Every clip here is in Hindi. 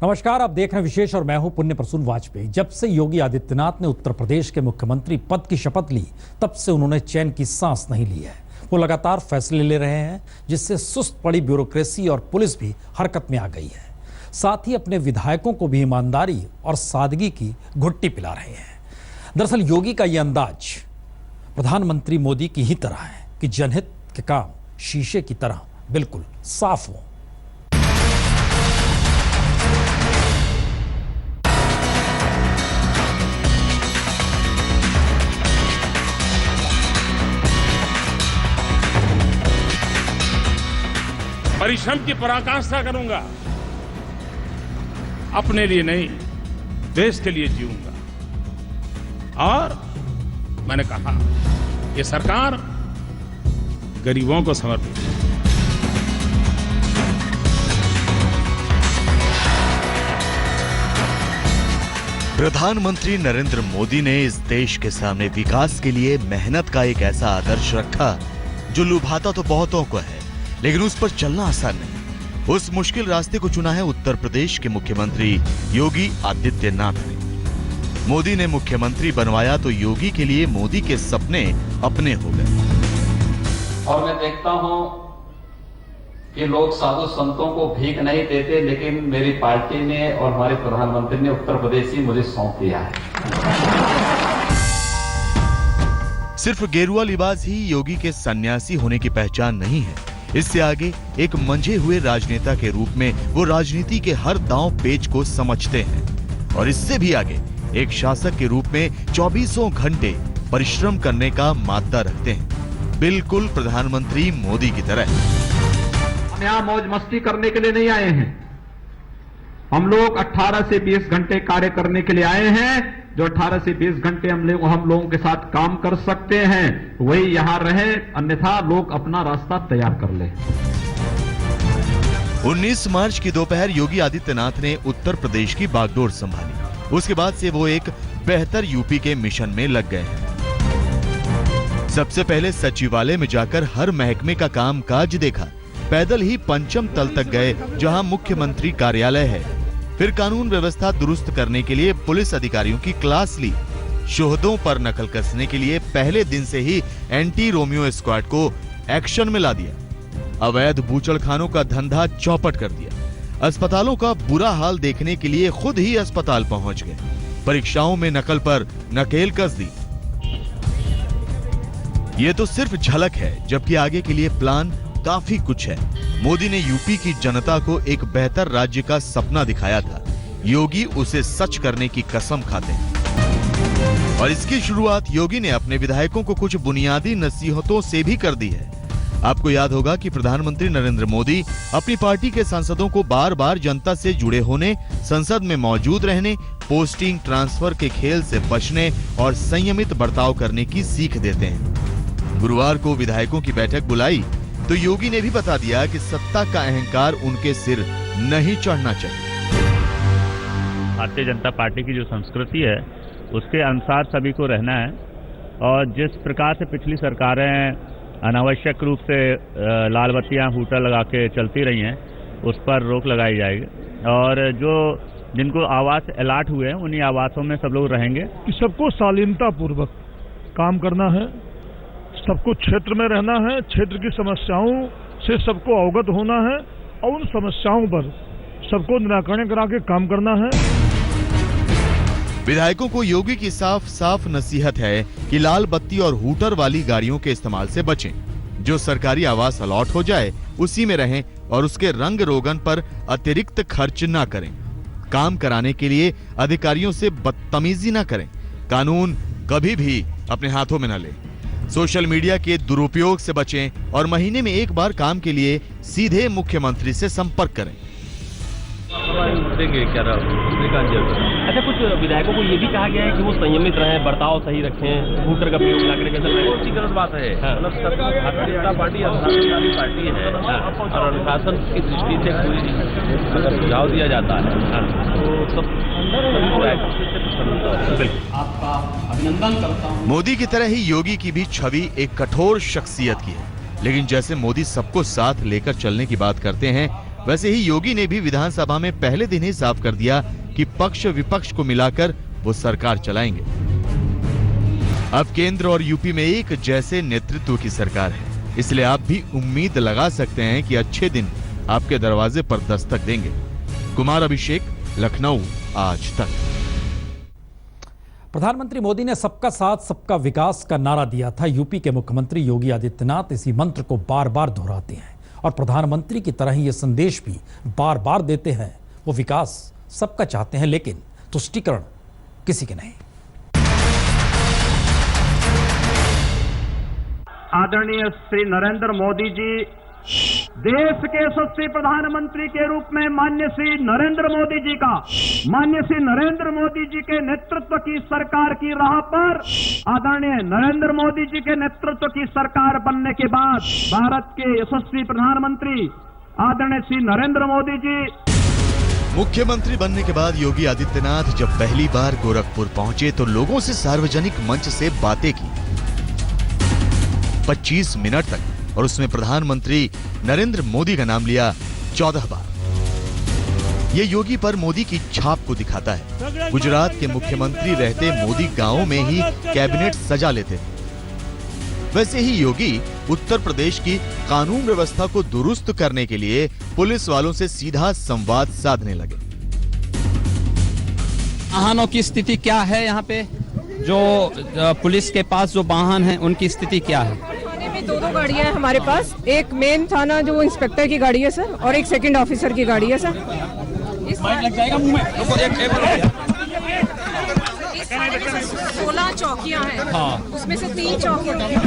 नमस्कार, आप देख रहे हैं विशेष और मैं हूं पुण्य प्रसून वाजपेयी। जब से योगी आदित्यनाथ ने उत्तर प्रदेश के मुख्यमंत्री पद की शपथ ली, तब से उन्होंने चैन की सांस नहीं ली है। वो लगातार फैसले ले रहे हैं, जिससे सुस्त पड़ी ब्यूरोक्रेसी और पुलिस भी हरकत में आ गई है। साथ ही अपने विधायकों को भी ईमानदारी और सादगी की घुट्टी पिला रहे हैं। दरअसल योगी का ये अंदाज प्रधानमंत्री मोदी की ही तरह है कि जनहित के काम शीशे की तरह बिल्कुल साफ हो। परिश्रम की पराकाष्ठा करूंगा, अपने लिए नहीं देश के लिए जीऊंगा। और मैंने कहा ये सरकार गरीबों को समर्पित है। प्रधानमंत्री नरेंद्र मोदी ने इस देश के सामने विकास के लिए मेहनत का एक ऐसा आदर्श रखा जो लुभाता तो बहुतों को है, लेकिन उस पर चलना आसान नहीं। उस मुश्किल रास्ते को चुना है उत्तर प्रदेश के मुख्यमंत्री योगी आदित्यनाथ ने। मोदी ने मुख्यमंत्री बनवाया तो योगी के लिए मोदी के सपने अपने हो गए। और मैं देखता हूं कि लोग साधु संतों को भीख नहीं देते, लेकिन मेरी पार्टी ने और हमारे प्रधानमंत्री ने उत्तर प्रदेश ही मुझे सौंप दिया है। सिर्फ गेरुआ लिबास ही योगी के सन्यासी होने की पहचान नहीं है। इससे आगे एक मंझे हुए राजनेता के रूप में वो राजनीति के हर दांव पेच को समझते हैं, और इससे भी आगे एक शासक के रूप में 24 घंटे परिश्रम करने का माद्दा रखते हैं, बिल्कुल प्रधानमंत्री मोदी की तरह। हम यहाँ मौज मस्ती करने के लिए नहीं आए हैं। हम लोग 18 से 20 घंटे कार्य करने के लिए आए हैं। जो 18 से 20 घंटे हम लोगों के साथ काम कर सकते हैं वही यहां रहे, अन्यथा लोग अपना रास्ता तैयार कर ले। 19 मार्च की दोपहर योगी आदित्यनाथ ने उत्तर प्रदेश की बागडोर संभाली। उसके बाद से वो एक बेहतर यूपी के मिशन में लग गए हैं। सबसे पहले सचिवालय में जाकर हर महकमे का काम काज देखा। पैदल ही पंचम तल तक गए, जहां मुख्यमंत्री कार्यालय है। फिर कानून व्यवस्था दुरुस्त करने के लिए पुलिस अधिकारियों की क्लास ली। शोहदों पर नकल कसने के लिए पहले दिन से ही एंटी रोमियो स्क्वाड को एक्शन में ला दिया। अवैध बूचड़खानों का धंधा चौपट कर दिया। अस्पतालों का बुरा हाल देखने के लिए खुद ही अस्पताल पहुंच गए। परीक्षाओं में नकल पर नकेल कस दी। ये तो सिर्फ झलक है, जबकि आगे के लिए प्लान काफी कुछ है। मोदी ने यूपी की जनता को एक बेहतर राज्य का सपना दिखाया था। योगी उसे सच करने की कसम खाते हैं, और इसकी शुरुआत योगी ने अपने विधायकों को कुछ बुनियादी नसीहतों से भी कर दी है। आपको याद होगा कि प्रधानमंत्री नरेंद्र मोदी अपनी पार्टी के सांसदों को बार बार जनता से जुड़े होने, संसद में मौजूद रहने, पोस्टिंग ट्रांसफर के खेल से बचने और संयमित बर्ताव करने की सीख देते हैं। गुरुवार को विधायकों की बैठक बुलाई तो योगी ने भी बता दिया कि सत्ता का अहंकार उनके सिर नहीं चढ़ना चाहिए। भारतीय जनता पार्टी की जो संस्कृति है उसके अनुसार सभी को रहना है, और जिस प्रकार से पिछली सरकारें अनावश्यक रूप से लाल बत्तियां हूटर लगा के चलती रही हैं, उस पर रोक लगाई जाएगी। और जो जिनको आवास अलॉट हुए हैं उन्हीं आवासों में सब लोग रहेंगे। कि सबको शालीनता पूर्वक काम करना है, सबको क्षेत्र में रहना है, क्षेत्र की समस्याओं से सबको अवगत होना है, और उन समस्याओं पर सबको निराकरण करा के काम करना है। विधायकों को योगी की साफ साफ नसीहत है कि लाल बत्ती और हूटर वाली गाड़ियों के इस्तेमाल से बचें। जो सरकारी आवास अलॉट हो जाए उसी में रहें, और उसके रंग रोगन पर अतिरिक्त खर्च ना करें। काम कराने के लिए अधिकारियों से बदतमीजी ना करें। कानून कभी भी अपने हाथों में न लें। सोशल मीडिया के दुरुपयोग से बचें, और महीने में एक बार काम के लिए सीधे मुख्यमंत्री से संपर्क करें। अच्छा, कुछ विधायकों को ये भी कहा गया है कि वो संयमित रहें, बर्ताव सही रखें, हूटर का प्रयोग ना करें। कैसे गलत बात है। मतलब भारतीय जनता पार्टी अनुशासनकारी पार्टी है, और अनुशासन की दृष्टि से कोई अगर सुझाव दिया जाता है तो सब आपका अभिनंदन करता हूं। मोदी की तरह ही योगी की भी छवि एक कठोर शख्सियत की है, लेकिन जैसे मोदी सबको साथ लेकर चलने की बात करते हैं, वैसे ही योगी ने भी विधानसभा में पहले दिन ही साफ कर दिया कि पक्ष विपक्ष को मिलाकर वो सरकार चलाएंगे। अब केंद्र और यूपी में एक जैसे नेतृत्व की सरकार है, इसलिए आप भी उम्मीद लगा सकते हैं कि अच्छे दिन आपके दरवाजे पर दस्तक देंगे। कुमार अभिषेक, लखनऊ, आज तक। प्रधानमंत्री मोदी ने सबका साथ सबका विकास का नारा दिया था। यूपी के मुख्यमंत्री योगी आदित्यनाथ इसी मंत्र को बार बार दोहराते हैं और प्रधानमंत्री की तरह ही ये संदेश भी बार बार देते हैं। वो विकास सबका चाहते हैं, लेकिन तुष्टीकरण किसी के नहीं। आदरणीय श्री नरेंद्र मोदी जी देश के यशस्वी प्रधानमंत्री के रूप में माननीय श्री नरेंद्र मोदी जी के नेतृत्व की सरकार की राह पर आदरणीय नरेंद्र मोदी जी के नेतृत्व की सरकार बनने के बाद भारत के यशस्वी प्रधानमंत्री आदरणीय श्री नरेंद्र मोदी जी मुख्यमंत्री बनने के बाद योगी आदित्यनाथ जब पहली बार गोरखपुर पहुंचे तो लोगों से सार्वजनिक मंच से बातें की 25 मिनट तक, और उसमें प्रधानमंत्री नरेंद्र मोदी का नाम लिया 14 बार। ये योगी पर मोदी की छाप को दिखाता है। गुजरात के मुख्यमंत्री रहते मोदी गांवों में ही कैबिनेट सजा लेते थे। वैसे ही योगी उत्तर प्रदेश की कानून व्यवस्था को दुरुस्त करने के लिए पुलिस वालों से सीधा संवाद साधने लगे। वाहनों की स्थिति क्या है यहाँ पे? जो पुलिस के पास जो वाहन है उनकी स्थिति क्या है? दो गाड़ियां हैं हमारे पास। एक मेन थाना जो इंस्पेक्टर की गाड़ी है सर, और एक सेकंड ऑफिसर की गाड़ी है सर। लग जाएगा मुंह में। 16 चौकियां हैं, हाँ। उसमें से 3 चौकियां गाड़ी है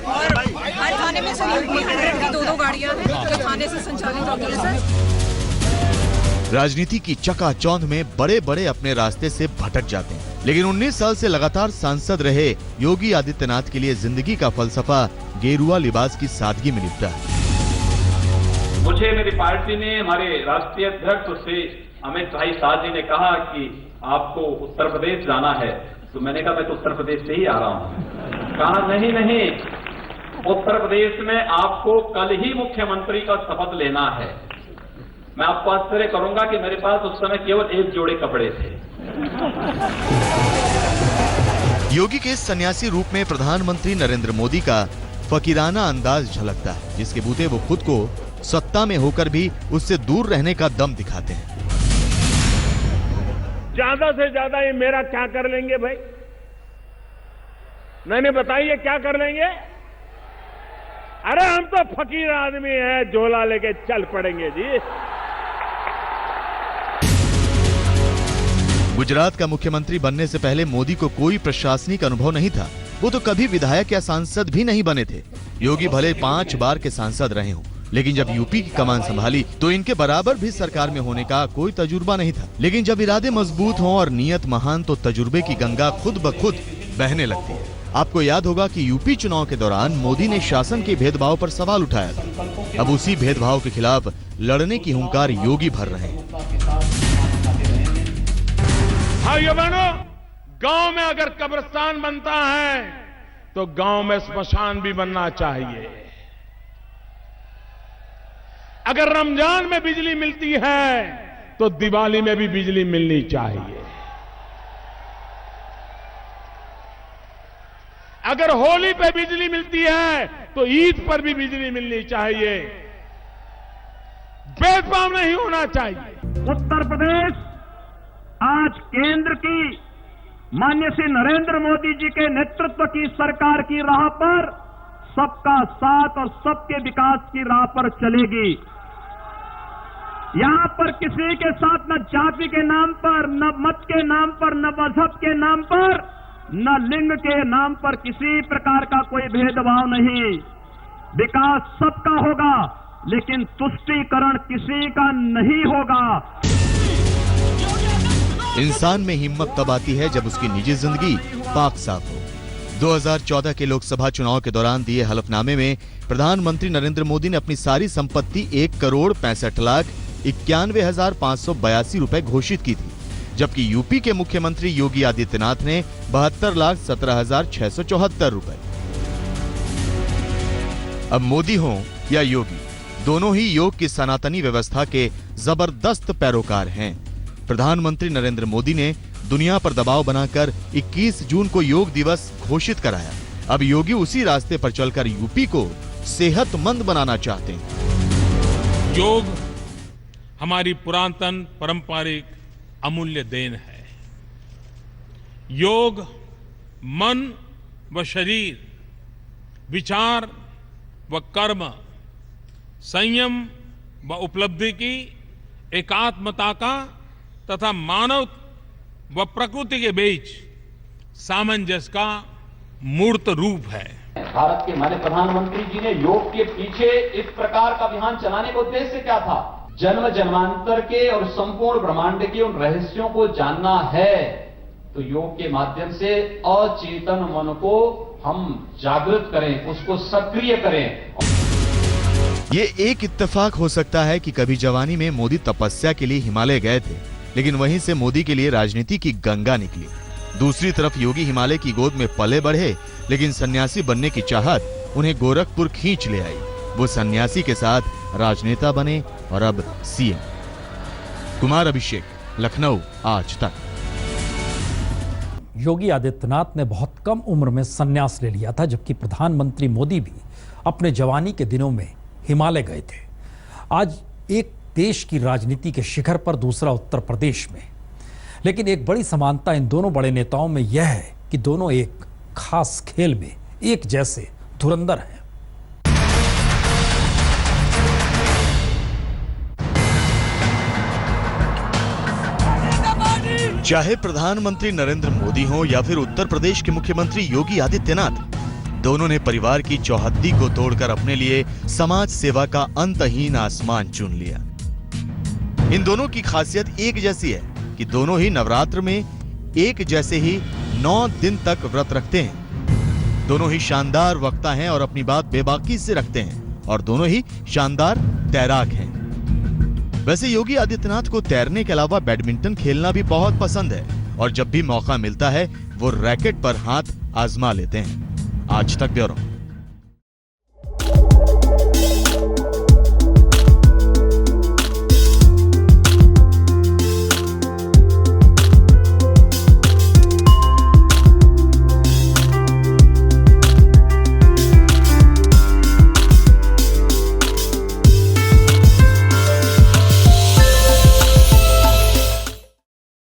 और हर थाने में सर की 2 गाड़ियां हैं जो थाने से संचालित होती है सर। राजनीति की चकाचौंध में बड़े बड़े अपने रास्ते से भटक जाते हैं, लेकिन 19 साल से लगातार सांसद रहे योगी आदित्यनाथ के लिए जिंदगी का फलसफा गेरुआ लिबास की सादगी में लिपटा है। मुझे मेरी पार्टी ने, हमारे राष्ट्रीय अध्यक्ष श्री अमित भाई शाह जी ने कहा कि आपको उत्तर प्रदेश जाना है, तो मैंने कहा मैं तो उत्तर प्रदेश से ही आ रहा हूँ। कहा नहीं, उत्तर प्रदेश में आपको कल ही मुख्यमंत्री का शपथ लेना है। मैं आपको आश्चर्य करूंगा कि मेरे पास उस समय केवल 1 जोड़े कपड़े थे। योगी के सन्यासी रूप में प्रधानमंत्री नरेंद्र मोदी का फकीराना अंदाज झलकता है, जिसके बूते वो खुद को सत्ता में होकर भी उससे दूर रहने का दम दिखाते हैं। ज्यादा से ज्यादा ये मेरा क्या कर लेंगे भाई? नहीं बताइए क्या कर लेंगे? अरे हम तो फकीर आदमी हैं, झोला लेके चल पड़ेंगे जी। गुजरात का मुख्यमंत्री बनने से पहले मोदी को कोई प्रशासनिक अनुभव नहीं था। वो तो कभी विधायक या सांसद भी नहीं बने थे। योगी भले 5 बार के सांसद रहे हों, लेकिन जब यूपी की कमान संभाली तो इनके बराबर भी सरकार में होने का कोई तजुर्बा नहीं था। लेकिन जब इरादे मजबूत हों और नीयत महान तो तजुर्बे की गंगा खुद ब खुद बहने लगती है। आपको याद होगा कि यूपी चुनाव के दौरान मोदी ने शासन के भेदभाव पर सवाल उठाया था। अब उसी भेदभाव के खिलाफ लड़ने की हुंकार योगी भर रहे हैं। भाइयों बहनों, गांव में अगर कब्रिस्तान बनता है तो गांव में स्मशान भी बनना चाहिए। अगर रमजान में बिजली मिलती है तो दिवाली में भी बिजली मिलनी चाहिए। अगर होली पे बिजली मिलती है तो ईद पर भी बिजली मिलनी चाहिए। भेदभाव नहीं होना चाहिए। उत्तर प्रदेश आज केंद्र की माननीय श्री नरेंद्र मोदी जी के नेतृत्व की सरकार की राह पर सबका साथ और सबके विकास की राह पर चलेगी। यहां पर किसी के साथ न जाति के नाम पर, न मत के नाम पर, न मजहब के नाम पर, न लिंग के नाम पर किसी प्रकार का कोई भेदभाव नहीं। विकास सबका होगा, लेकिन तुष्टीकरण किसी का नहीं होगा। इंसान में हिम्मत तब आती है जब उसकी निजी जिंदगी पाक साफ हो। 2014 के लोकसभा चुनाव के दौरान दिए हलफनामे में प्रधानमंत्री नरेंद्र मोदी ने अपनी सारी संपत्ति 1,65,91,582 रुपए घोषित की थी, जबकि यूपी के मुख्यमंत्री योगी आदित्यनाथ ने 72,17,674 रुपए। अब मोदी हो या योगी, दोनों ही योग की सनातनी व्यवस्था के जबरदस्त पैरोकार हैं। प्रधानमंत्री नरेंद्र मोदी ने दुनिया पर दबाव बनाकर 21 जून को योग दिवस घोषित कराया। अब योगी उसी रास्ते पर चलकर यूपी को सेहतमंद बनाना चाहते हैं। योग हमारी पुरातन पारंपरिक अमूल्य देन है। योग मन व शरीर, विचार व कर्म, संयम व उपलब्धि की एकात्मता का तथा मानव व प्रकृति के बीच सामंजस्य का मूर्त रूप है। भारत के माननीय प्रधानमंत्री जी ने योग के पीछे इस प्रकार का अभियान चलाने का उद्देश्य क्या था? जन्म जन्मांतर के और संपूर्ण ब्रह्मांड के उन रहस्यों को जानना है, तो योग के माध्यम से अचेतन मन को हम जागृत करें, उसको सक्रिय करें। ये एक इत्तेफाक हो सकता है कि कभी जवानी में मोदी तपस्या के लिए हिमालय गए थे, लेकिन वहीं से मोदी के लिए राजनीति की गंगा निकली। दूसरी तरफ योगी हिमालय की गोद में पले बढ़े, लेकिन सन्यासी बनने की चाहत उन्हें गोरखपुर खींच ले आई। वो सन्यासी के साथ राजनेता बने और अब सीएम। कुमार अभिषेक, लखनऊ, आज तक। योगी आदित्यनाथ ने बहुत कम उम्र में संन्यास ले लिया था, जबकि प्रधानमंत्री मोदी भी अपने जवानी के दिनों में हिमालय गए थे। आज एक देश की राजनीति के शिखर पर, दूसरा उत्तर प्रदेश में। लेकिन एक बड़ी समानता इन दोनों बड़े नेताओं में यह है कि दोनों एक खास खेल में एक जैसे धुरंधर हैं। चाहे प्रधानमंत्री नरेंद्र मोदी हो या फिर उत्तर प्रदेश के मुख्यमंत्री योगी आदित्यनाथ, दोनों ने परिवार की चौहद्दी को तोड़कर अपने लिए समाज सेवा का अंतहीन आसमान चुन लिया। इन दोनों की खासियत एक जैसी है कि दोनों ही नवरात्र में एक जैसे ही 9 दिन तक व्रत रखते हैं। दोनों ही शानदार वक्ता हैं और अपनी बात बेबाकी से रखते हैं, और दोनों ही शानदार तैराक हैं। वैसे योगी आदित्यनाथ को तैरने के अलावा बैडमिंटन खेलना भी बहुत पसंद है, और जब भी मौका मिलता है वो रैकेट पर हाथ आजमा लेते हैं। आज तक ब्यूरो।